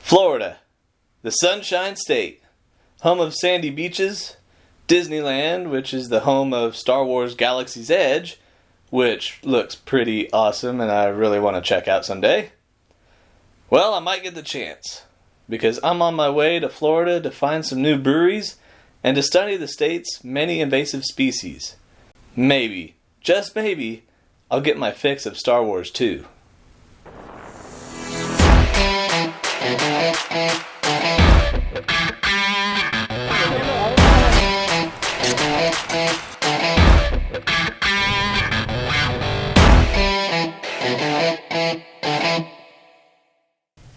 Florida, the Sunshine State, home of sandy beaches, Disneyland, which is the home of Star Wars Galaxy's Edge, which looks pretty awesome and I really want to check out someday. Well, I might get the chance, because I'm on my way to Florida to find some new breweries and to study the state's many invasive species. Maybe, just maybe, I'll get my fix of Star Wars too.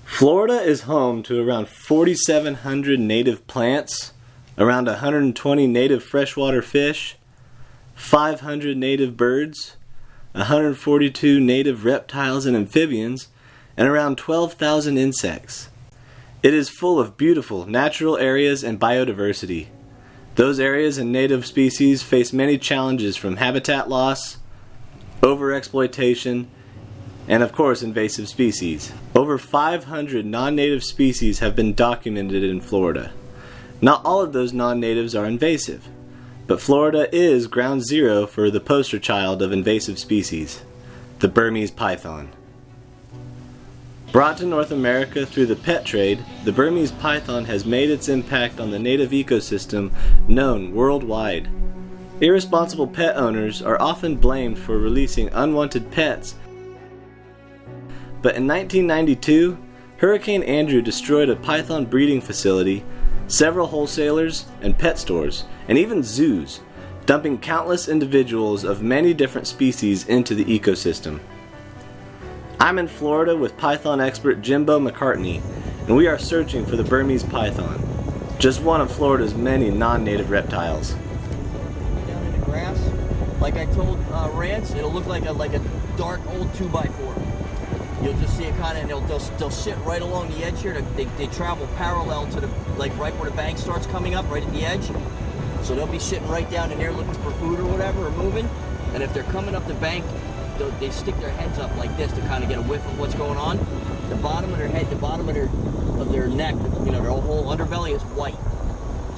Florida is home to around 4,700 native plants, around 120 native freshwater fish, 500 native birds, 142 native reptiles and amphibians, and around 12,000 insects. It is full of beautiful natural areas and biodiversity. Those areas and native species face many challenges from habitat loss, overexploitation, and of course invasive species. Over 500 non-native species have been documented in Florida. Not all of those non-natives are invasive, but Florida is ground zero for the poster child of invasive species, the Burmese python. Brought to North America through the pet trade, the Burmese python has made its impact on the native ecosystem known worldwide. Irresponsible pet owners are often blamed for releasing unwanted pets. But in 1992, Hurricane Andrew destroyed a python breeding facility, several wholesalers and pet stores, and even zoos, dumping countless individuals of many different species into the ecosystem. I'm in Florida with python expert Jimbo McCartney, and we are searching for the Burmese python, just one of Florida's many non-native reptiles. Down in the grass, like I told Rance, it'll look like a dark old 2x4. You'll just see it kind of, and they'll sit right along the edge here. They travel parallel to the, like right where the bank starts coming up, right at the edge. So they'll be sitting right down in there looking for food or whatever, or moving. And if they're coming up the bank, they stick their heads up like this to kind of get a whiff of what's going on. The bottom of their head, the bottom of their neck, you know, their whole underbelly is white.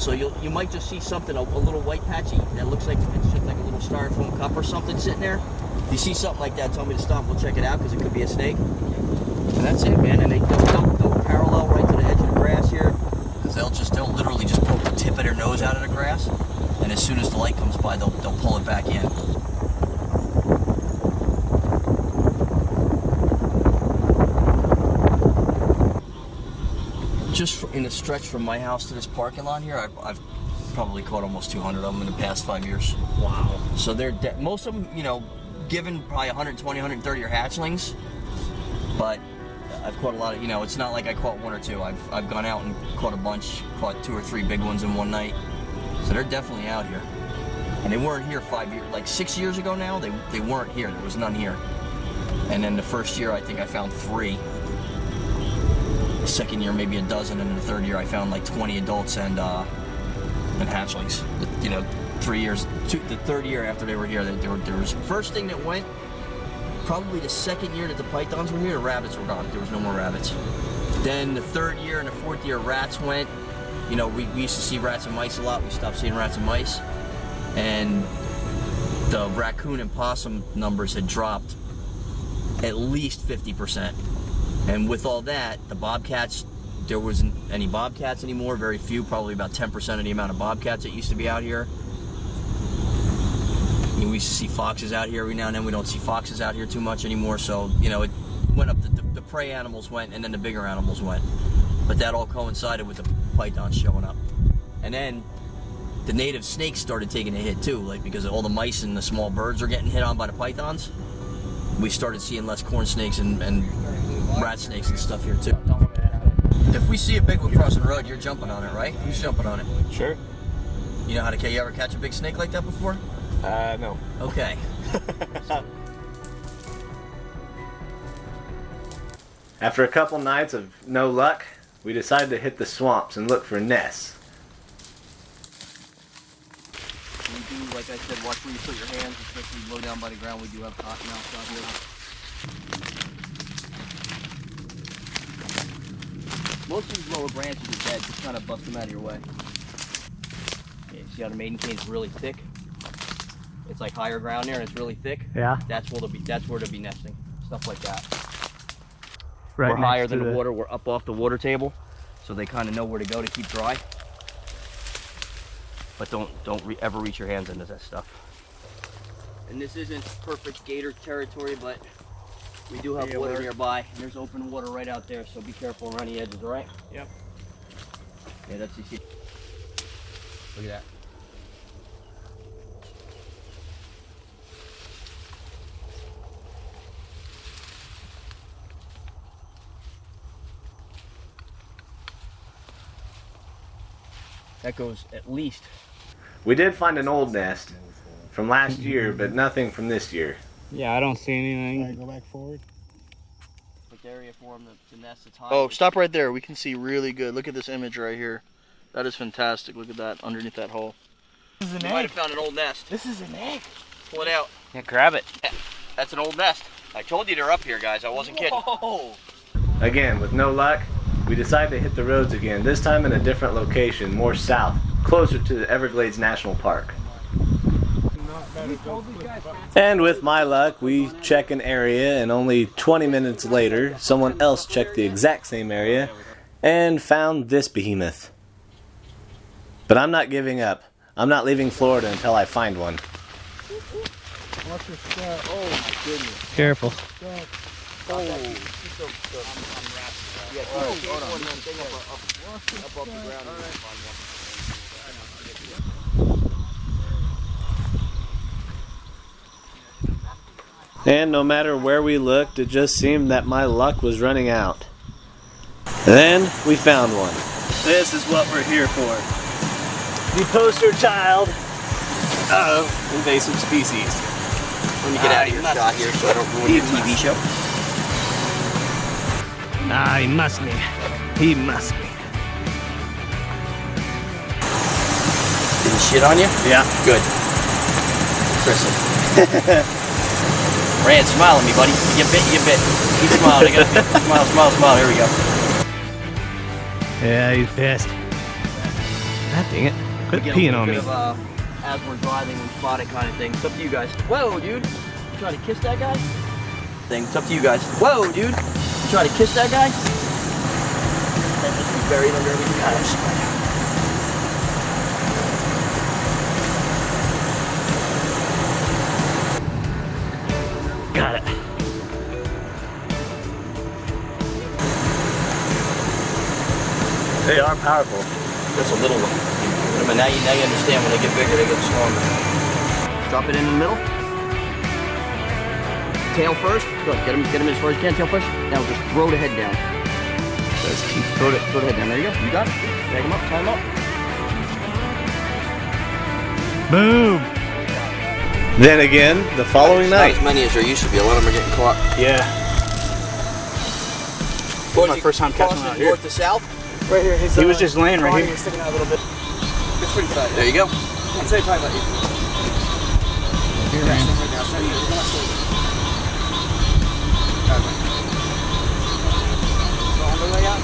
So you might just see something, a little white patchy that looks like it's just like a little styrofoam cup or something sitting there. If you see something like that, tell me to stop. We'll check it out because it could be a snake. And that's it, man. And they'll go parallel right to the edge of the grass here. Because they'll literally just poke the tip of their nose out of the grass. And as soon as the light comes by, they'll pull it back in. Just in a stretch from my house to this parking lot here, I've probably caught almost 200 of them in the past 5 years. Wow. So they're most of them, you know, given probably 120, 130 are hatchlings, but I've caught a lot of, you know, it's not like I caught one or two. I've gone out and caught a bunch, caught 2 or 3 big ones in one night. So they're definitely out here. And they weren't here 5 years, like 6 years ago now, they weren't here. There was none here. And then the first year I think I found 3. The second year maybe a dozen, and the third year I found like 20 adults and hatchlings. You know, 3 years, the third year after they were here, there was first thing that went, probably the second year that the pythons were here, the rabbits were gone. There was no more rabbits. Then the third year and the fourth year, rats went. You know, we used to see rats and mice a lot. We stopped seeing rats and mice. And the raccoon and possum numbers had dropped at least 50%. And with all that, the bobcats, there wasn't any bobcats anymore, very few, probably about 10% of the amount of bobcats that used to be out here. You know, we used to see foxes out here every now and then. We don't see foxes out here too much anymore, so, you know, it went up, the prey animals went, and then the bigger animals went. But that all coincided with the pythons showing up. And then the native snakes started taking a hit too, like because all the mice and the small birds are getting hit on by the pythons. We started seeing less corn snakes and rat snakes and stuff here too. If we see a big one crossing the road, you're jumping on it, right? Who's jumping on it? Sure. You know how to, you ever catch a big snake like that before? No. Okay. After a couple nights of no luck, we decided to hit the swamps and look for nests. We do, like I said, watch where you put your hands, especially low down by the ground. We do have cotton outside here. Most of these lower branches are dead, just kind of bust them out of your way. Yeah, you see how the maiden cane's really thick? It's like higher ground there and it's really thick. Yeah. That's where they'll be nesting. Stuff like that. Right. We're higher than the water, we're up off the water table, so they kind of know where to go to keep dry. But don't ever reach your hands into that stuff. And this isn't perfect gator territory, but we do have water nearby. And there's open water right out there, so be careful around the edges, all right? Yep. Yeah, that's easy. Look at that. That goes at least. We did find an old nest from last year, but nothing from this year. Yeah, I don't see anything. Alright, go back forward. Perfect area for them to nest. It's high. Oh, stop right there. We can see really good. Look at this image right here. That is fantastic. Look at that underneath that hole. This is an You might have found an old nest. This is an egg. Pull it out. Yeah, grab it. That's an old nest. I told you they're up here, guys. I wasn't kidding. Whoa. Again, with no luck, we decided to hit the roads again, this time in a different location, more south, closer to the Everglades National Park. And with my luck, we check an area, and only 20 minutes later, someone else checked the exact same area and found this behemoth. But I'm not giving up. I'm not leaving Florida until I find one. Watch your step. Oh my goodness. Careful. Oh. Yeah, hold on. Up off the ground. And no matter where we looked, it just seemed that my luck was running out. Then we found one. This is what we're here for. The poster child of invasive species. Let me get out of your shot here so I don't ruin your TV show. Ah, he must be. He must be. Did he shit on you? Yeah. Good. Crystal. Rand, smile at me, buddy. You bit, you bit. Keep smiling. I got a smile, smile, smile. Here we go. Yeah, he's pissed. God dang it. Quit Get peeing a on me. bit of, as we're driving, we spot it kind of thing. It's up to you guys. Whoa, dude. You trying to kiss that guy? Thing. It's up to you guys. Whoa, dude. You trying to kiss that guy? That just be buried under everything else. Got it. They are powerful. That's a little one. But now you understand when they get bigger, they get stronger. Drop it in the middle. Tail first. Good. Get him as far as you can. Tail first. Now just throw the head down. Just keep throw the head down. There you go. You got it. Drag him up. Tie him up. Boom. Then again, the following Not night. as many as there used to be. A lot of them are getting caught. Yeah. This is my first time catching one out here. North to south. Right here. He was just laying right here. Sticking out a little bit. It's pretty tight. There you go. I'd say probably about 8 feet. Here, man. On the way out.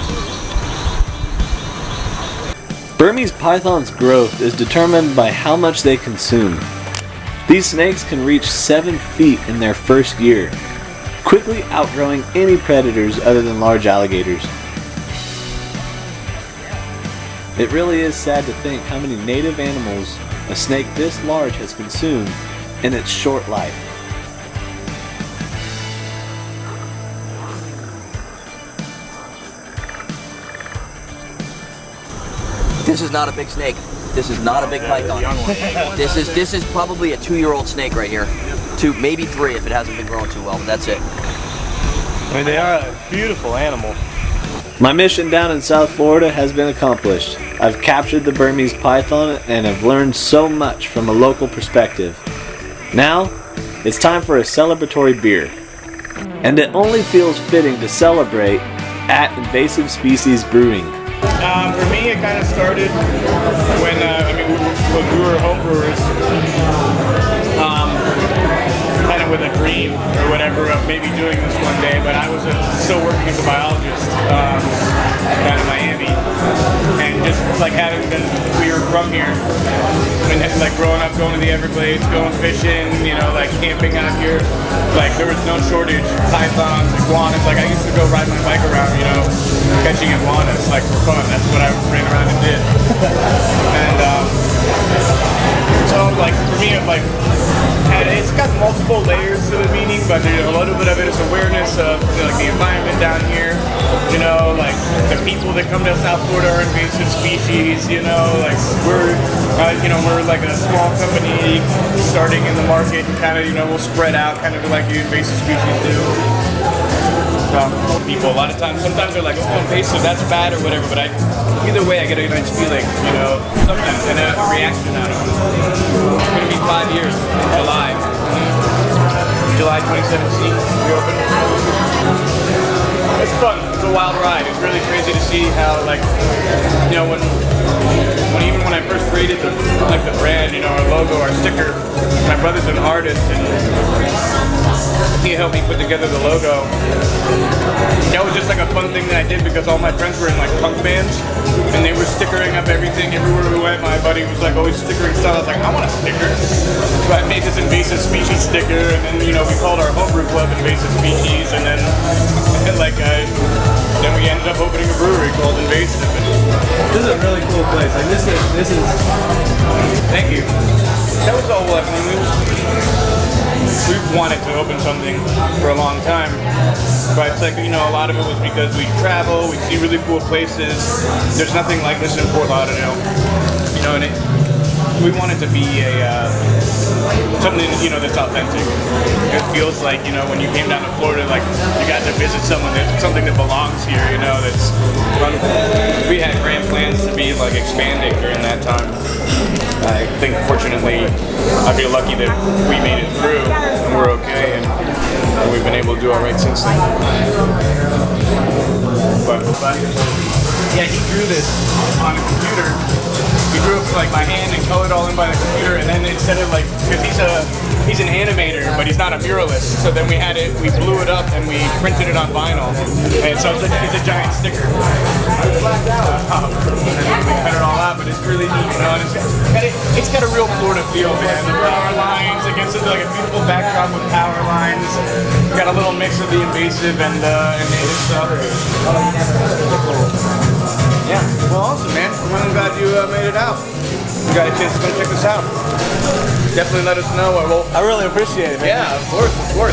Burmese python's growth is determined by how much they consume. These snakes can reach 7 feet in their first year, quickly outgrowing any predators other than large alligators. It really is sad to think how many native animals a snake this large has consumed in its short life. This is not a big snake. This is not a big python. This is probably a 2-year-old snake right here. 2, maybe 3 if it hasn't been growing too well, but that's it. I mean, they are a beautiful animal. My mission down in South Florida has been accomplished. I've captured the Burmese python and have learned so much from a local perspective. Now, it's time for a celebratory beer. And it only feels fitting to celebrate at Invasive Species Brewing. For me, it kind of started when we were home brewers, kind of with a dream or whatever of maybe doing this one day. But I was still working as a biologist, kind of my Everglades, going fishing, you know, like camping out here. Like there was no shortage. Pythons, iguanas. Like I used to go ride my bike around, you know, catching iguanas, like for fun. That's what I ran around and did. And so like for me, like it's got multiple layers to the meaning, but there's a little bit of it is awareness of like the environment down here. You know, like the people that come to South Florida are invasive species. You know, like we're like a small company starting in the market, and kind of we'll spread out, kind of like the invasive species do. People a lot of times, sometimes they're like, oh, invasive, that's bad or whatever. But either way, I get a nice feeling. You know, sometimes and a reaction out of it. It's gonna be 5 years in July. July 2017, we opened. It's fun. It's a wild ride. It's really crazy to see how, like, when I first created the brand, our logo, our sticker. My brother's an artist, and he helped me put together the logo. That was just like a fun thing that I did because all my friends were in like punk bands, and they were stickering up everything everywhere we went. My buddy was like always stickering stuff. I was like, I want a sticker. So I made this invasive species sticker, and then we called our homebrew club Invasive Species, and then then we ended up opening a brewery called Invasive. This is a really cool place. Like this is. Thank you. That was all. I mean, we wanted to open something for a long time, but it's like a lot of it was because we travel, we see really cool places. There's nothing like this in Fort Lauderdale, and we want it to be something that's authentic. It feels like when you came down to Florida, like you got to visit something that belongs here. That's we had grand plans to be like expanding during that time. I think fortunately I feel lucky that we made it through and we're okay, and we've been able to do all right since then. But yeah, he drew this on a computer. He drew it like by hand and colored all in by the computer, and then instead of like, because he's an animator, but he's not a muralist, so then we blew it up and we printed it on vinyl, and so it's a giant sticker. We cut it all out, but it's really neat, and it's got a real Florida feel, man. The power lines against it, like a beautiful backdrop with power lines. We got a little mix of the invasive and native stuff. Yeah, well, awesome, man. I'm really glad you made it out. You got a chance to go check this out. Definitely let us know. I really appreciate it, man. Yeah, of course.